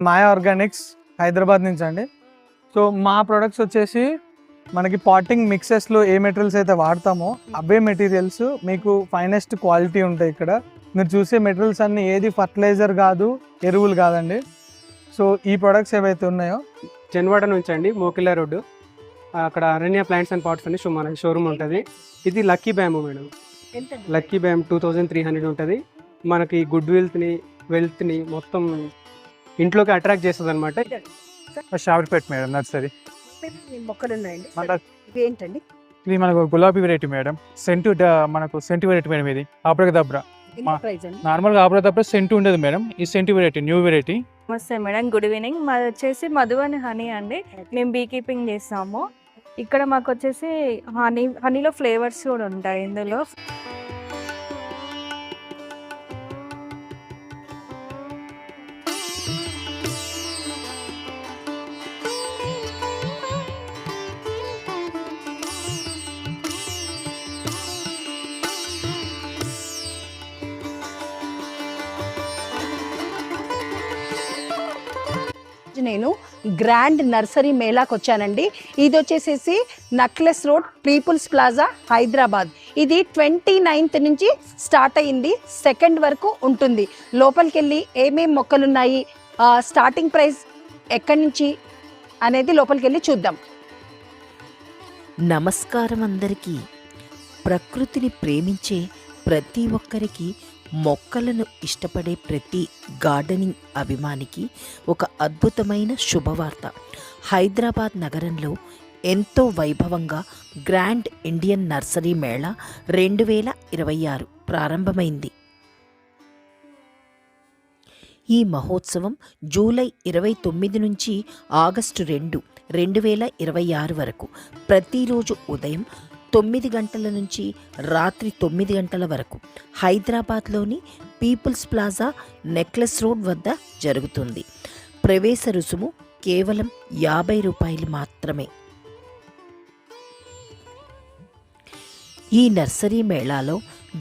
మాయా Organics Hyderabad నుంచి అండి. So మా ప్రొడక్ట్స్ వచ్చేసి మనకి పాటింగ్ మిక్సెస్లో ఏ మెటీరియల్స్ అయితే వాడతామో అవే మెటీరియల్స్ మీకు ఫైనెస్ట్ క్వాలిటీ ఉంటాయి. ఇక్కడ మీరు చూసే మెటీరియల్స్ అన్నీ ఏది ఫర్టిలైజర్ కాదు, ఎరువులు కాదండి. సో ఈ ప్రొడక్ట్స్ ఏవైతే ఉన్నాయో జన్వాడ నుంచి అండి, మోకిలా రోడ్డు, అక్కడ అరణ్య ప్లాంట్స్ అండ్ పాట్స్ అని మన షోరూమ్ ఉంటుంది. ఇది lucky bamboo madam. Lucky bamboo 2300 ఉంటుంది. మనకి గుడ్ వెల్త్ని మొత్తం ఇంట్లోకి అట్రాక్ట్ చేస్తుంది అనమాట. షావర్పేట్ మేడం నర్సరీ. మొక్కలు ఉన్నాయండి. ఏంటండి ఇది మనకు గులాబీ వెరైటీ మేడం. మనకు సెంటు వెరైటీ మేడం. ఇది ఆబ్రకదబ్రా. నార్మల్గా ఆబ్రకదబ్రా సెంటు ఉండదు మేడం. ఈ సెంటు వెరైటీ న్యూ వెరైటీ. నమస్తే మేడం, గుడ్ ఈవినింగ్. మాది వచ్చేసి మధు అని హనీ అండి. మేము బీ కీపింగ్ చేస్తాము. ఇక్కడ మాకు వచ్చేసి హనీలో ఫ్లేవర్స్ కూడా ఉంటాయి ఇందులో. నేను గ్రాండ్ నర్సరీ మేళాకి వచ్చానండి. ఇది వచ్చేసేసి Necklace Road, Peoples Plaza, Hyderabad. ఇది 29th నుంచి స్టార్ట్ అయ్యింది, 2nd వరకు ఉంటుంది. లోపలికి వెళ్ళి ఏమేమి మొక్కలు ఉన్నాయి, స్టార్టింగ్ ప్రైస్ ఎక్కడి నుంచి అనేది లోపలికి వెళ్ళి చూద్దాం. నమస్కారం అందరికీ. ప్రకృతిని ప్రేమించే ప్రతి ఒక్కరికి, మొక్కలను ఇష్టపడే ప్రతి గార్డెనింగ్ అభిమానికి ఒక అద్భుతమైన శుభవార్త. హైదరాబాద్ నగరంలో ఎంతో వైభవంగా గ్రాండ్ ఇండియన్ నర్సరీ మేళా 2026 ప్రారంభమైంది. ఈ మహోత్సవం జూలై 29 నుంచి ఆగస్టు 2, 2026 వరకు ప్రతిరోజు ఉదయం 9 గంటల నుంచి రాత్రి 9 గంటల వరకు హైదరాబాద్లోని పీపుల్స్ ప్లాజా, నెక్లెస్ రోడ్ వద్ద జరుగుతుంది. ప్రవేశ రుసుము కేవలం 50 రూపాయలు మాత్రమే. ఈ నర్సరీ మేళాలో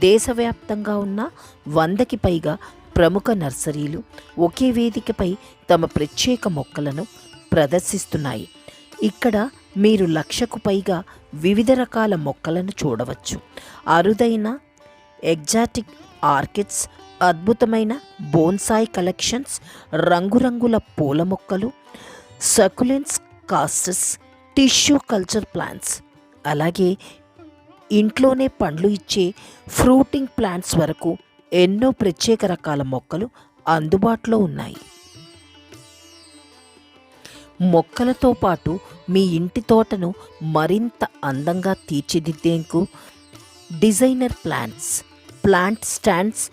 దేశవ్యాప్తంగా ఉన్న 100కి పైగా ప్రముఖ నర్సరీలు ఒకే వేదికపై తమ ప్రత్యేక మొక్కలను ప్రదర్శిస్తున్నాయి. ఇక్కడ మీరు 1,00,000కు పైగా వివిధ రకాల మొక్కలను చూడవచ్చు. అరుదైన ఎగ్జాటిక్ ఆర్కిడ్స్, అద్భుతమైన బోన్సాయి కలెక్షన్స్, రంగురంగుల పూల మొక్కలు, సకులెంట్స్, కాస్టస్, టిష్యూ కల్చర్ ప్లాంట్స్, అలాగే ఇంట్లోనే పండ్లు ఇచ్చే ఫ్రూటింగ్ ప్లాంట్స్ వరకు ఎన్నో ప్రత్యేక రకాల మొక్కలు అందుబాటులో ఉన్నాయి. మొక్కలతో పాటు మీ ఇంటి తోటను మరింత అందంగా తీర్చిదిద్దేందుకు designer plants, plant stands,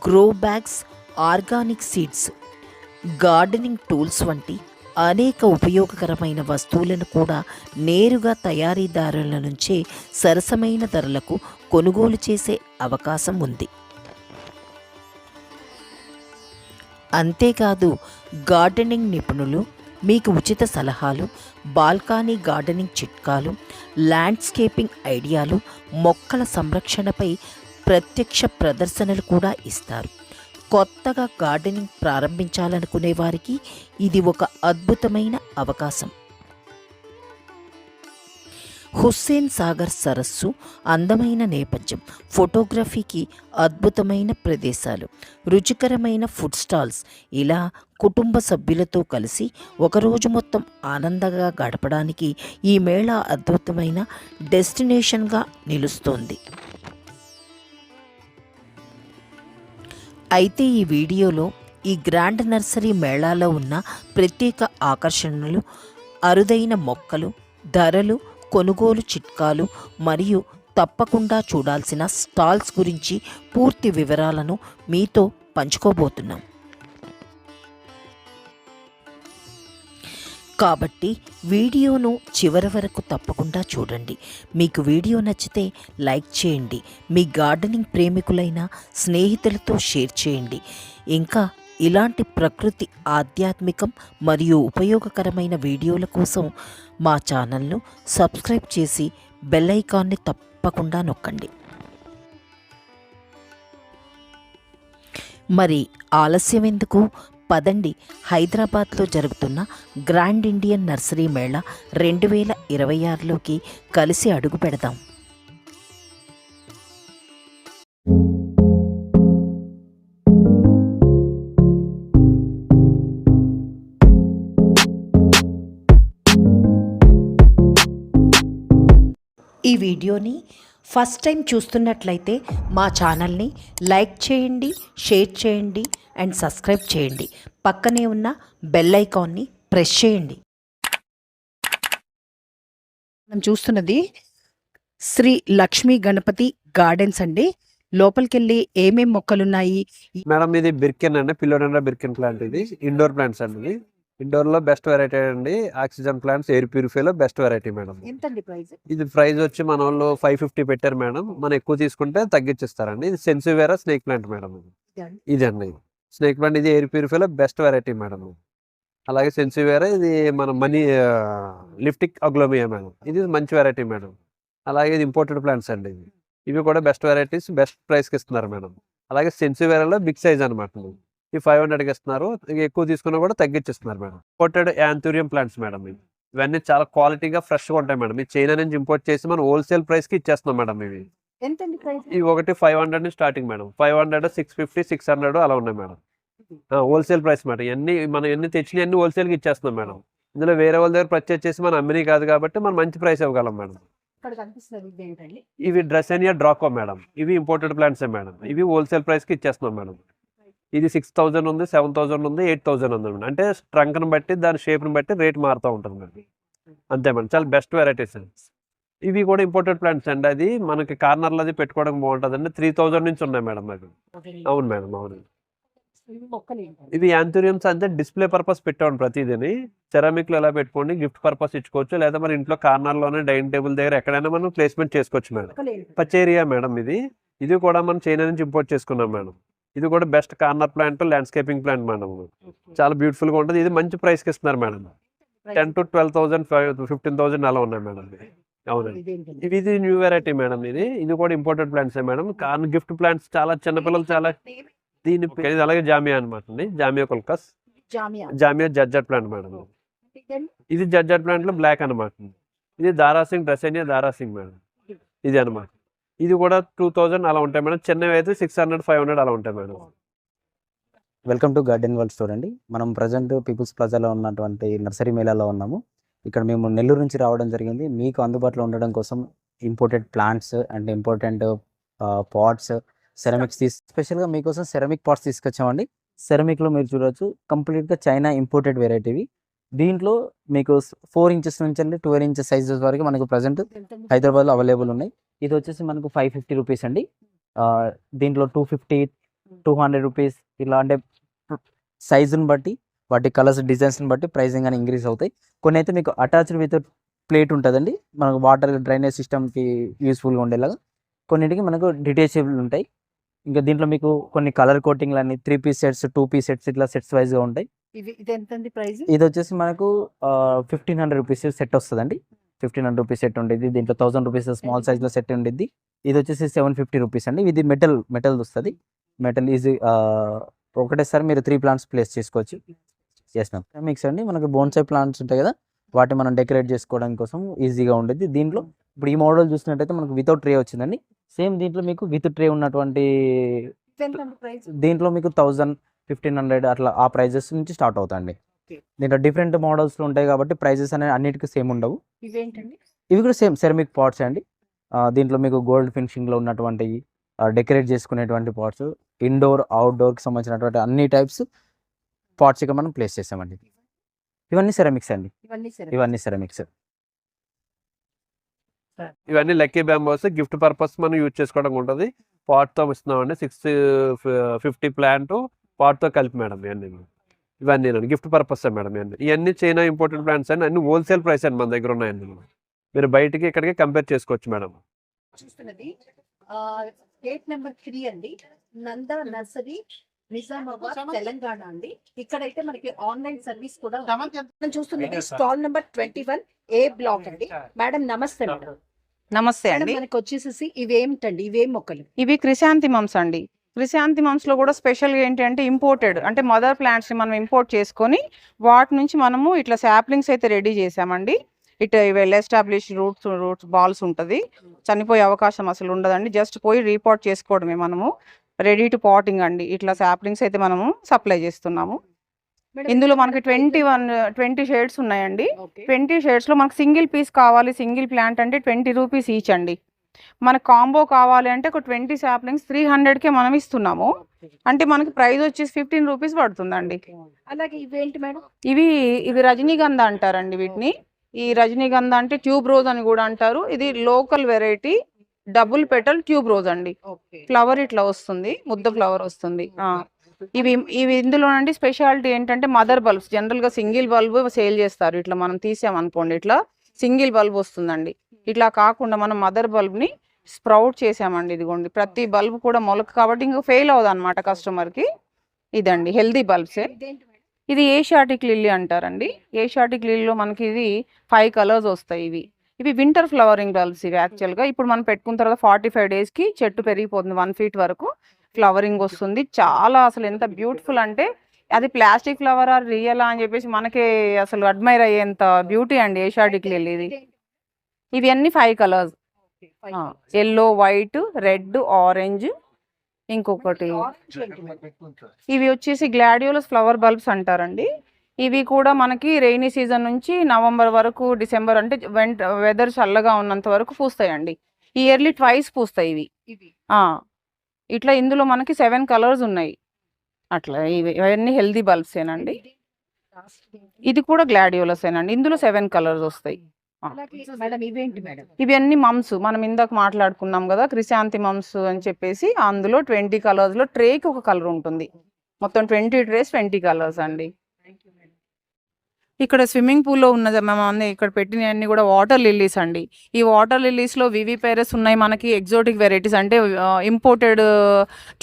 grow bags, organic seeds, gardening tools వంటి అనేక ఉపయోగకరమైన వస్తువులను కూడా నేరుగా తయారీదారుల నుంచే సరసమైన ధరలకు కొనుగోలు చేసే అవకాశం ఉంది. అంతేకాదు, గార్డెనింగ్ నిపుణులు మీకు ఉచిత సలహాలు, బాల్కనీ గార్డెనింగ్ చిట్కాలు, ల్యాండ్స్కేపింగ్ ఐడియాలు, మొక్కల సంరక్షణపై ప్రత్యక్ష ప్రదర్శనలు కూడా ఇస్తారు. కొత్తగా గార్డెనింగ్ ప్రారంభించాలనుకునే వారికి ఇది ఒక అద్భుతమైన అవకాశం. హుస్సేన్ సాగర్ సరస్సు అందమైన నేపథ్యం, ఫోటోగ్రఫీకి అద్భుతమైన ప్రదేశాలు, రుచికరమైన ఫుడ్ స్టాల్స్, ఇలా కుటుంబ సభ్యులతో కలిసి ఒకరోజు మొత్తం ఆనందంగా గడపడానికి ఈ మేళా అద్భుతమైన డెస్టినేషన్గా నిలుస్తోంది. అయితే ఈ వీడియోలో ఈ గ్రాండ్ నర్సరీ మేళాలో ఉన్న ప్రత్యేక ఆకర్షణలు, అరుదైన మొక్కలు, ధరలు, కొనుగోలు చిట్కాలు మరియు తప్పకుండా చూడాల్సిన స్టాల్స్ గురించి పూర్తి వివరాలను మీతో పంచుకోబోతున్నాం. కాబట్టి వీడియోను చివరి వరకు తప్పకుండా చూడండి. మీకు వీడియో నచ్చితే లైక్ చేయండి, మీ గార్డెనింగ్ ప్రేమికులైన స్నేహితులతో షేర్ చేయండి. ఇంకా ఇలాంటి ప్రకృతి, ఆధ్యాత్మికం మరియు ఉపయోగకరమైన వీడియోల కోసం మా ఛానల్ను సబ్స్క్రైబ్ చేసి బెల్ ఐకాన్ని తప్పకుండా నొక్కండి. మరి ఆలస్యం ఎందుకు? పదండి హైదరాబాద్లో జరుగుతున్న గ్రాండ్ ఇండియన్ నర్సరీ మేళా 2026లోకి కలిసి అడుగు పెడదాం. ఈ వీడియోని ఫస్ట్ టైం చూస్తున్నట్లయితే మా ఛానల్ని లైక్ చేయండి, షేర్ చేయండి అండ్ సబ్స్క్రైబ్ చేయండి. పక్కనే ఉన్న బెల్ ఐకాన్ని ప్రెస్ చేయండి. మనం చూస్తున్నది శ్రీ లక్ష్మీ గణపతి గార్డెన్స్ అండి. లోపలికి వెళ్ళి ఏమేం మొక్కలు ఉన్నాయి? మేడం ఇది బిర్కెన్ అండి, పిల్లోడెండ్రా బిర్కెన్ ప్లాంట్. ఇది ఇండోర్ ప్లాంట్స్ అండి. ఇది ఇండోర్ లో బెస్ట్ వెరైటీ అండి. ఆక్సిజన్ ప్లాంట్స్, ఎయిర్ ప్యూరిఫై లో బెస్ట్ వెరైటీ మేడం. ఎంతండి ప్రైస్? ఇది ప్రైస్ వచ్చి మన వాళ్ళు 550 పెట్టారు మేడం. మనం ఎక్కువ తీసుకుంటే తగ్గించిస్తారండి. ఇది సెన్సివేరా స్నేక్ ప్లాంట్ మేడం. ఇది అండి స్నేక్ ప్లాంట్. ఇది ఎయిర్ ప్యూరిఫై లో బెస్ట్ వెరైటీ మేడం. అలాగే సెన్సివేరా ఇది మన మనీ లిఫ్టిక్ అగ్లోమియా మేడం. ఇది మంచి వెరైటీ మేడం. అలాగే ఇది ఇంపోర్టెడ్ ప్లాంట్స్ అండి. ఇవి కూడా బెస్ట్ వెరైటీస్, బెస్ట్ ప్రైస్కి ఇస్తున్నారు మేడం. అలాగే సెన్సివేరాలో బిగ్ సైజ్ అనమాట. ఈ 500కి ఇస్తున్నారు. ఎక్కువ తీసుకున్నా కూడా తగ్గించిస్తున్నారు madam. Imported anthurium plants madam. ఇవన్నీ చాలా క్వాలిటీగా ఫ్రెష్గా ఉంటాయి మేడం. ఈ చైనా నుంచి ఇంపోర్ట్ చేసి మనం హోల్సేల్ ప్రైస్కి ఇచ్చేస్తున్నాం మేడం. ఎంతండి ప్రైస్? ఇవి ఒకటి 500 నుంచి స్టార్టింగ్ మేడం. 500, 650, 600 అలా ఉన్నాయి మేడం. Wholesale price madam. ఇవన్నీ మనం ఎన్ని తెచ్చినా అన్ని హోల్సేల్కి ఇచ్చేస్తున్నాం మేడం. ఇందులో వేరే వాళ్ళ దగ్గర పర్చేస్ చేసి మనం అమ్మినీ కాదు కాబట్టి మనం మంచి ప్రైస్ ఇవ్వగలం మేడం. ఇవి డ్రెసెనియా డ్రాకో మేడం. ఇవి ఇంపోర్టెడ్ ప్లాంట్సే మేడం. ఇవి హోల్సేల్ ప్రైస్కి ఇచ్చేస్తున్నాం మేడం. ఇది 6000 ఉంది, 7000 ఉంది, 8000 ఉంది మేడం. అంటే ట్రంక్ని బట్టి దాని షేప్ని బట్టి రేట్ మారుతూ ఉంటుంది మేడం. అంతే మేడం. చాలా బెస్ట్ వెరైటీస్ అండి. ఇవి కూడా ఇంపోర్టెడ్ ప్లాంట్స్ అండి. అది మనకి కార్నర్లో అది పెట్టుకోవడం బాగుంటుంది అండి. 3000 నుంచి ఉన్నాయి మేడం అది. అవును మేడం, అవును. ఇవి యాంథూరియంస్ అంటే డిస్ప్లే పర్పస్ పెట్టాము ప్రతిదీని. సెరామిక్లో ఎలా పెట్టుకోండి, గిఫ్ట్ పర్పస్ ఇచ్చుకోవచ్చు, లేదా మన ఇంట్లో కార్నర్లోనే డైనింగ్ టేబుల్ దగ్గర ఎక్కడైనా మనం ప్లేస్మెంట్ చేసుకోవచ్చు మేడం. పచేరియా మేడం. ఇది కూడా మనం చైనా నుంచి ఇంపోర్ట్ చేసుకున్నాం మేడం. ఇది కూడా best corner plant, landscaping plant madam. చాలా బ్యూటిఫుల్గా ఉంటుంది. ఇది మంచి ప్రైస్కి ఇస్తున్నారు మేడం. 10 to 12,000, 15,000 అలా ఉన్నాయి మేడం. అవునండి. ఇది న్యూ వెరైటీ మేడం. ఇది కూడా ఇంపోర్టెడ్ ప్లాంట్సే మేడం. కార్న్ గిఫ్ట్ ప్లాంట్స్ చాలా చిన్నపిల్లలు చాలా దీని పేరు. అలాగే జామియా అనమాట అండి. జామియా కొల్కస్, జామియా జర్జర్ ప్లాంట్ మేడం. ఇది జర్జర్ ప్లాంట్ లో బ్లాక్ అనమాట. ఇది దారాసింగ్, డ్రెసెనియా దారాసింగ్ మేడం. ఇది అనమాట. ఇది కూడా 2000 అలా ఉంటాయి మేడం. చిన్నవి అయితే 600, 500 అలా ఉంటాయి madam. Welcome to garden world store అండి. మనం ప్రజెంట్ పీపుల్స్ ప్లాజాలో ఉన్నటువంటి నర్సరీ మేళాలో ఉన్నాము. ఇక్కడ మేము నెల్లూరు నుంచి రావడం జరిగింది. మీకు అందుబాటులో ఉండడం కోసం imported plants and important pots, ceramics స్పెషల్గా మీకోసం సెరమిక్ పాట్స్ తీసుకొచ్చామండి. సెరమిక్లో మీరు చూడవచ్చు కంప్లీట్గా చైనా ఇంపోర్టెడ్ వెరైటీవి. దీంట్లో మీకు 4 inches నుంచి 12 inches సైజెస్ వరకు మనకు ప్రజెంట్ హైదరాబాద్లో అవైలబుల్ ఉన్నాయి. ఇది వచ్చేసి మనకు 550 రూపీస్ అండి. దీంట్లో 250, 200 రూపీస్ ఇలా అంటే సైజుని బట్టి, వాటి కలర్స్, డిజైన్స్ని బట్టి ప్రైసింగ్ అని ఇంక్రీజ్ అవుతాయి. కొన్ని అయితే మీకు అటాచ్డ్ విత్ ప్లేట్ ఉంటుందండి, మనకు వాటర్ డ్రైనేజ్ సిస్టమ్కి యూస్ఫుల్గా ఉండేలాగా. కొన్నింటికి మనకు డిటేచబుల్ ఉంటాయి. ఇంకా దీంట్లో మీకు కొన్ని కలర్ కోటింగ్లు అన్ని 3 piece సెట్స్, 2 piece సెట్స్ ఇట్లా సెట్స్ వైజ్గా ఉంటాయి. ఇది వచ్చేసి మనకు 1500 రూపీస్ సెట్ వస్తుందండి. 1500 రూపీస్ సెట్ ఉండేది. దీంట్లో 1000 రూపీస్ స్మాల్ సైజ్లో సెట్ ఉండేది. ఇది వచ్చేసి 750 రూపీస్ అండి. ఇది మెటల్ వస్తుంది. మెటల్ ఈజీ ఒకటేసారి మీరు 3 plants ప్లేస్ చేసుకోవచ్చు. Yes ma'am. మిక్స్ అండి. మనకి బోన్సాయి ప్లాంట్స్ ఉంటాయి కదా, వాటిని మనం డెకరేట్ చేసుకోవడం కోసం ఈజీగా ఉండేది. దీంట్లో ఇప్పుడు ఈ మోడల్ చూసినట్టయితే మనకు వితౌట్ ట్రే వచ్చిందండి. సేమ్ దీంట్లో మీకు విత్ ట్రే ఉన్నటువంటి దీంట్లో మీకు 1000, 1500 అట్లా ఆ ప్రైజెస్ నుంచి స్టార్ట్ అవుతాయండి. దీంట్లో డిఫరెంట్ మోడల్స్లో ఉంటాయి కాబట్టి ప్రైజెస్ అనేవి అన్నిటికీ సేమ్ ఉండవు. ఇవి కూడా సేమ్ సెరమిక్ పాట్స్ అండి. దీంట్లో మీకు గోల్డ్ ఫినిషింగ్లో ఉన్నటువంటి డెకరేట్ చేసుకునేటువంటి పాట్స్, ఇండోర్, అవుట్డోర్కి సంబంధించినటువంటి అన్ని టైప్స్ పాట్స్ ఇక మనం ప్లేస్ చేసామండి. ఇవన్నీ సెరమిక్స్ అండి. ఇవన్నీ సెరమిక్స్. ఇవన్నీ లక్కీ బ్యాంబోస్ గిఫ్ట్ పర్పస్ మనం యూజ్ చేసుకోవడం ఉంటుంది. పాట్తో ఇస్తున్నామండి. 650 ప్లాంట్ పాట్తో కలిపి మేడం. ఇవన్నీ గిఫ్ట్ పర్పస్ మేడం. ఇవన్నీ చైనా ఇంపోర్టెడ్ ప్లాంట్స్ అండి. అన్ని హోల్సేల్ ప్రైస్ అండి మన దగ్గర ఉన్నాయండి. మీరు బయటికి ఇక్కడికి కంపేర్ చేసుకోవచ్చు మేడం. చూస్తున్నది గేట్ నెంబర్ 3 అండి, నందా నర్సరీ, నిజామాబాద్, తెలంగాణ అండి. ఇక్కడైతే మనకి ఆన్లైన్ సర్వీస్ కూడా మనం చూస్తున్నది. స్టాల్ నెంబర్ 21A బ్లాక్ అండి. మేడం నమస్తే. మేడం నమస్తే మేడం, అండి. మనకి వచ్చేసేసి ఇవేమిటండి? ఇవేం మొక్కలు? ఇవి క్రిసాంతిమమ్స్ అండి. క్రిసాంతిమమ్స్లో కూడా స్పెషల్గా ఏంటంటే ఇంపోర్టెడ్ అంటే మదర్ ప్లాంట్స్ని మనం ఇంపోర్ట్ చేసుకొని వాటి నుంచి మనము ఇట్లా శాప్లింగ్స్ అయితే రెడీ చేసామండి. ఇట్లా వెల్ ఎస్టాబ్లిష్ రూట్స్ బాల్స్ ఉంటుంది, చనిపోయే అవకాశం అసలు ఉండదండి. జస్ట్ పోయి రీపాట్ చేసుకోవడమే మనము. రెడీ టు పాటింగ్ అండి. ఇట్లా శాప్లింగ్స్ అయితే మనము సప్లై చేస్తున్నాము. ఇందులో మనకి 20 షేడ్స్ ఉన్నాయండి. 20 షేడ్స్లో మనకు సింగిల్ పీస్ కావాలి, సింగిల్ ప్లాంట్ అంటే 20 రూపీస్ ఈచ్ అండి. మనకు కాంబో కావాలి అంటే ఒక 20 శాప్లింగ్స్ 300కే మనం ఇస్తున్నాము. అంటే మనకి ప్రైస్ వచ్చేసి 15 రూపీస్ పడుతుందండి. అలాగే ఇవేంటి మేడం? ఇవి రజనీగంధ అంటారండి వీటిని. ఈ రజనీగంధ అంటే ట్యూబ్ రోజ్ అని కూడా అంటారు. ఇది local variety double petal tube rose అండి. ఫ్లవర్ ఇట్లా వస్తుంది, ముద్ద ఫ్లవర్ వస్తుంది. ఇవి ఇందులో అండి స్పెషాలిటీ ఏంటంటే మదర్ బల్బ్స్. జనరల్గా సింగిల్ బల్బ్ సేల్ చేస్తారు. ఇట్లా మనం తీసామనుకోండి ఇట్లా సింగిల్ బల్బ్ వస్తుందండి. ఇట్లా కాకుండా మనం మదర్ బల్బ్ని స్ప్రౌట్ చేసామండి. ఇదిగోండి ప్రతి బల్బ్ కూడా మొలక కాబట్టి ఇంకా ఫెయిల్ అవ్వదు అనమాట కస్టమర్కి. ఇదండి హెల్దీ బల్బ్సే. ఇది ఏషియాటిక్ లిల్లీ అంటారండి. ఏషియాటిక్ లిల్లీలో మనకి ఇది 5 కలర్స్ వస్తాయి. ఇవి వింటర్ ఫ్లవరింగ్ బల్బ్స్. ఇవి యాక్చువల్గా ఇప్పుడు మనం పెట్టుకున్న తర్వాత 45 డేస్కి చెట్టు పెరిగిపోతుంది. 1 feet వరకు ఫ్లవరింగ్ వస్తుంది. చాలా అసలు ఎంత బ్యూటిఫుల్ అంటే అది ప్లాస్టిక్ ఫ్లవరా రియలా అని చెప్పేసి మనకే అసలు అడ్మైర్ అయ్యేంత బ్యూటీ అండి ఏషియాటిక్ లిల్లీ ఇది. ఇవి అన్ని 5 colours, yellow, white, red, orange, ఇంకొకటి ఇవి వచ్చేసి గ్లాడియోలస్ ఫ్లవర్ బల్బ్స్ అంటారండి. ఇవి కూడా మనకి రెయినీ సీజన్ నుంచి నవంబర్ వరకు, డిసెంబర్ అంటే వెదర్ చల్లగా ఉన్నంత వరకు పూస్తాయండి. ఇయర్లీ ట్వైస్ పూస్తాయి ఇవి. ఇట్లా ఇందులో మనకి 7 కలర్స్ ఉన్నాయి. అట్లా ఇవన్నీ హెల్దీ బల్బ్సేనండి. ఇది కూడా గ్లాడియోలస్ ఏనండి. ఇందులో 7 కలర్స్ వస్తాయి. ఇవి అన్ని మమ్స్ మనం ఇందాక మాట్లాడుకున్నాం కదా క్రిసాంతిమమ్స్ అని చెప్పేసి. అందులో 20 కలర్స్లో ట్రేకి ఒక కలర్ ఉంటుంది. మొత్తం 20 ట్రేస్ 20 కలర్స్ అండి. ఇక్కడ స్విమ్మింగ్ పూల్లో ఉన్నది మేము ఇక్కడ పెట్టినవన్నీ కూడా వాటర్ లిల్లీస్ అండి. ఈ వాటర్ లిల్లీస్లో వివి పేరస్ ఉన్నాయి. మనకి ఎగ్జోటిక్ వెరైటీస్ అంటే ఇంపోర్టెడ్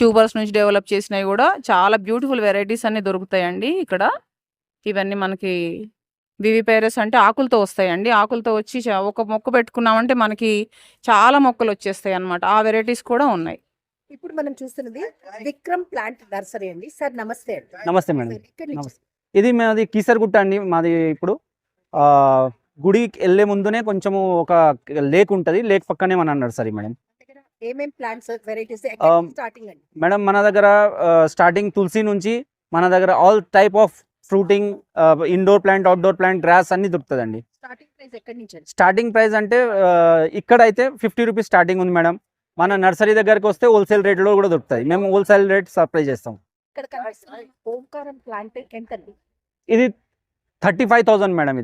ట్యూబర్స్ నుంచి డెవలప్ చేసినవి కూడా చాలా బ్యూటిఫుల్ వెరైటీస్ అన్ని దొరుకుతాయండి ఇక్కడ. ఇవన్నీ మనకి వివి పేరస్ అంటే ఆకులతో వస్తాయండి. ఆకులతో వచ్చి ఒక మొక్క పెట్టుకున్నామంటే మనకి చాలా మొక్కలు వచ్చేస్తాయి అన్నమాట. ఆ వెరైటీస్ కూడా ఉన్నాయి. ఇప్పుడు మనం చూస్తున్నది విక్రమ్ ప్లాంట్ నర్సరీ అండి. సార్ నమస్తే అండి. నమస్తే మేడం. నమస్తే. ఇది మాది కీసరగుట్ట అండి. మాది ఇప్పుడు గుడికి వెళ్ళే ముందునే కొంచెము ఒక లేక్ ఉంటుంది. లేక్ పక్కనే మన నర్సరీ మేడం. ఏమేం ప్లాంట్స్ వెరైటీస్ స్టార్టింగ్ అండి? మేడం మన దగ్గర స్టార్టింగ్ తులసి నుంచి మన దగ్గర all type of fruiting, indoor plant, outdoor plant, grass అన్ని దొరుకుతుందండి. స్టార్టింగ్ ప్రైస్ ఎక్కడి నుంచి? స్టార్టింగ్ ప్రైస్ అంటే ఇక్కడ అయితే 50 రూపీస్ స్టార్టింగ్ ఉంది మేడం. మన నర్సరీ దగ్గరికి వస్తే హోల్సేల్ రేట్లో కూడా దొరుకుతాయి. మేము హోల్సేల్ రేట్ సప్లై చేస్తాం. ఇక్కడ కనిపిస్తున్న ఓంకారం ప్లాంట్ ఎంత అండి? ఇది 35,000 మేడం.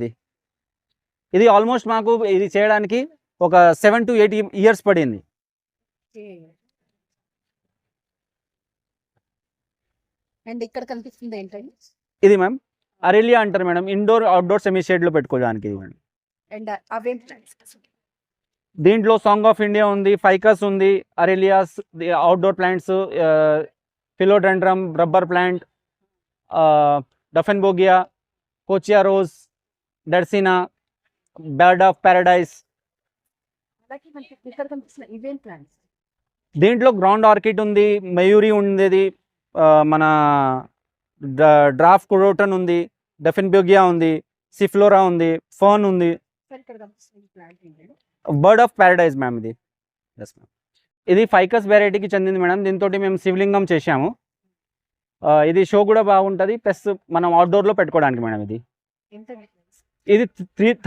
ఇది ఆల్మోస్ట్ మాకు ఇది చేయడానికి ఒక 7 to 8 years పడింది. అండ్ ఇక్కడ కనిపిస్తుంది ఏంటండి? ఇది మ్యామ్ అరేలియా అంటారు మేడం. ఇండోర్ అవుట్డోర్ సెమీ షేడ్లో పెట్టుకోవడానికి ఇది మేడం. అండ్ అవేం ప్లాంట్స్? దీంట్లో సాంగ్ ఆఫ్ ఇండియా ఉంది, ఫైకస్ ఉంది, aralias, outdoor plants, philodendron, rubber plant, dieffenbachia, kochia rose, dracaena, bird of paradise. ఇక్కడ కనిపిస్తున్న ఇవేం ప్లాంట్స్? దీంట్లో గ్రౌండ్ ఆర్కిడ్ ఉంది, మయూరి ఉండేది, మన డ్రాఫ్ట్ క్రోటన్ ఉంది, డఫెన్బోగియా ఉంది, సిఫ్లోరా ఉంది, ఫర్న్ ఉంది. బర్డ్ ఆఫ్ ప్యారడైజ్ మ్యామ్ ఇది. Yes ma'am. ఇది ఫైకస్ వెరైటీకి చెందింది మేడం. దీంతో మేము శివలింగం చేసాము. ఇది షో కూడా బాగుంటుంది, ప్లస్ మనం అవుట్డోర్లో పెట్టుకోవడానికి మేడం. ఇది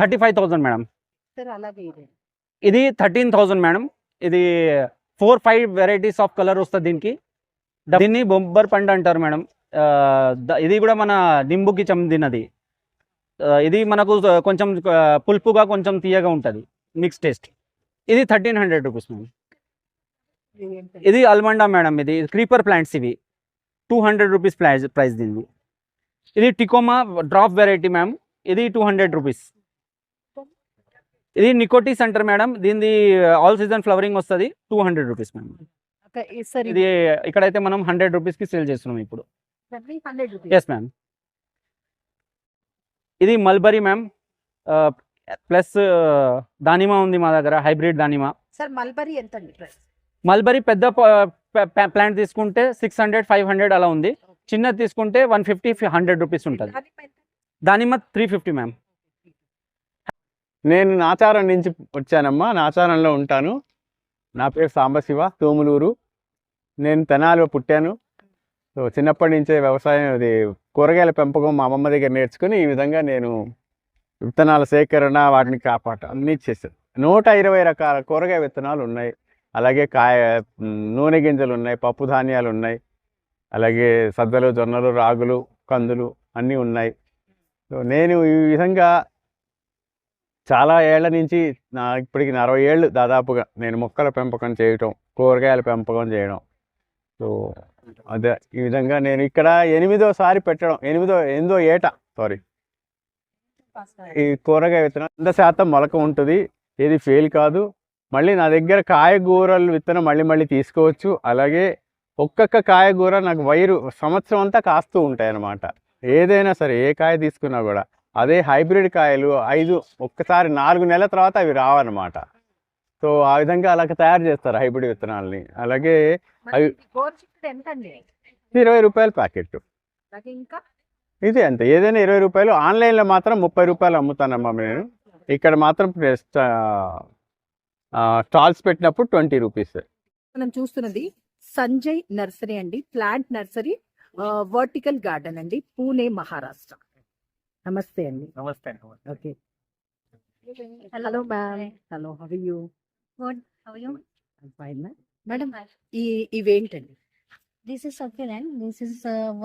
35,000 మేడం. ఇది 13,000 మేడం. ఇది 4-5 వెరైటీస్ ఆఫ్ కలర్ వస్తుంది దీనికి. దీన్ని బొబ్బర్ పండు అంటారు మేడం. ఇది కూడా మన నింబుకి చెందినది. ఇది మనకు కొంచెం పులుపుగా కొంచెం తీయగా ఉంటుంది, మిక్స్ టేస్ట్. ఇది 1300 రూపీస్ మేడం. ఇది అల్మండా మేడం. ఇది క్రీపర్ ప్లాంట్స్. ఇవి 200 రూపీస్ ప్రైస్ దీనిది. ఇది టికోమా డ్రాప్ వెరైటీ మ్యామ్. ఇది 200 రూపీస్. ఇది నికోటిస్ అంటారు మేడం. దీనిది ఆల్ సీజన్ ఫ్లవరింగ్ వస్తుంది, 200 రూపీస్ మ్యామ్. ఇది ఇక్కడైతే మనం 100 రూపీస్కి సేల్ చేస్తున్నాం ఇప్పుడు. Yes ma'am. ఇది మల్బరీ మ్యామ్, ప్లస్ దానిమా ఉంది మా దగ్గర, హైబ్రిడ్ దానిమా. సార్ మల్బరీ ఎంత అండి ప్రైస్? మల్బరీ పెద్ద ప్లాంట్ తీసుకుంటే 600 500 అలా ఉంది. చిన్నది తీసుకుంటే 150 100 రూపీస్ ఉంటుంది. దానిమ్మ 350 మ్యామ్. నేను నాచారం నుంచి వచ్చానమ్మా, నాచారంలో ఉంటాను. నా పేరు సాంబశివ, తోములూరు. నేను తెనాలిలో పుట్టాను. సో చిన్నప్పటి నుంచే వ్యవసాయం, అది కూరగాయల పెంపకం మా అమ్మమ్మ దగ్గర నేర్చుకుని ఈ విధంగా నేను విత్తనాల సేకరణ, వాటిని కాపాట అన్నీ చేశాను. 120 రకాల కూరగాయ విత్తనాలు ఉన్నాయి. అలాగే నూనె గింజలు ఉన్నాయి, పప్పు ధాన్యాలు ఉన్నాయి, అలాగే సద్దలు, జొన్నలు, రాగులు, కందులు అన్నీ ఉన్నాయి. సో నేను ఈ విధంగా చాలా ఏళ్ల నుంచి, ఇప్పటికి 40 ఏళ్ళు దాదాపుగా నేను మొక్కల పెంపకం చేయటం, కూరగాయల పెంపకం చేయడం. సో అదే ఈ విధంగా నేను ఇక్కడ 8వ పెట్టడం, 8వ ఏట ఈ కూరగాయ విత్తనం 100% మొలక ఉంటుంది, ఏది ఫెయిల్ కాదు. మళ్ళీ నా దగ్గర కాయగూరలు విత్తనం మళ్ళీ తీసుకోవచ్చు. అలాగే ఒక్కొక్క కాయగూర నాకు సంవత్సరం అంతా కాస్తూ ఉంటాయి అన్నమాట. ఏదైనా సరే, ఏ కాయ తీసుకున్నా కూడా. అదే హైబ్రిడ్ కాయలు ఒక్కసారి 4 నెలల తర్వాత అవి రావన్నమాట. సో ఆ విధంగా అలా తయారు చేస్తారు హైబ్రిడ్ విత్తనాలని. అలాగే అవి 20 రూపాయల ప్యాకెట్. ఇదే అంతే, ఏదైనా 20 రూపాయలు. ఆన్లైన్లో మాత్రం 30 రూపాయలు అమ్ముతానమ్మా నేను. ఇక్కడ మాత్రం స్టాల్స్ పెట్టినప్పుడు 20 రూపీస్. మనం చూస్తున్నది సంజయ్ నర్సరీ అండి, ప్లాంట్ నర్సరీ, వర్టికల్ గార్డెన్ అండి, పూణే, మహారాష్ట్ర. నమస్తే అండి. నమస్తే. Okay, hello ma'am. Hello, how are you? Good. How are you? Fine ma'am. Madam, ఇవేంటండి? This is succulent. This is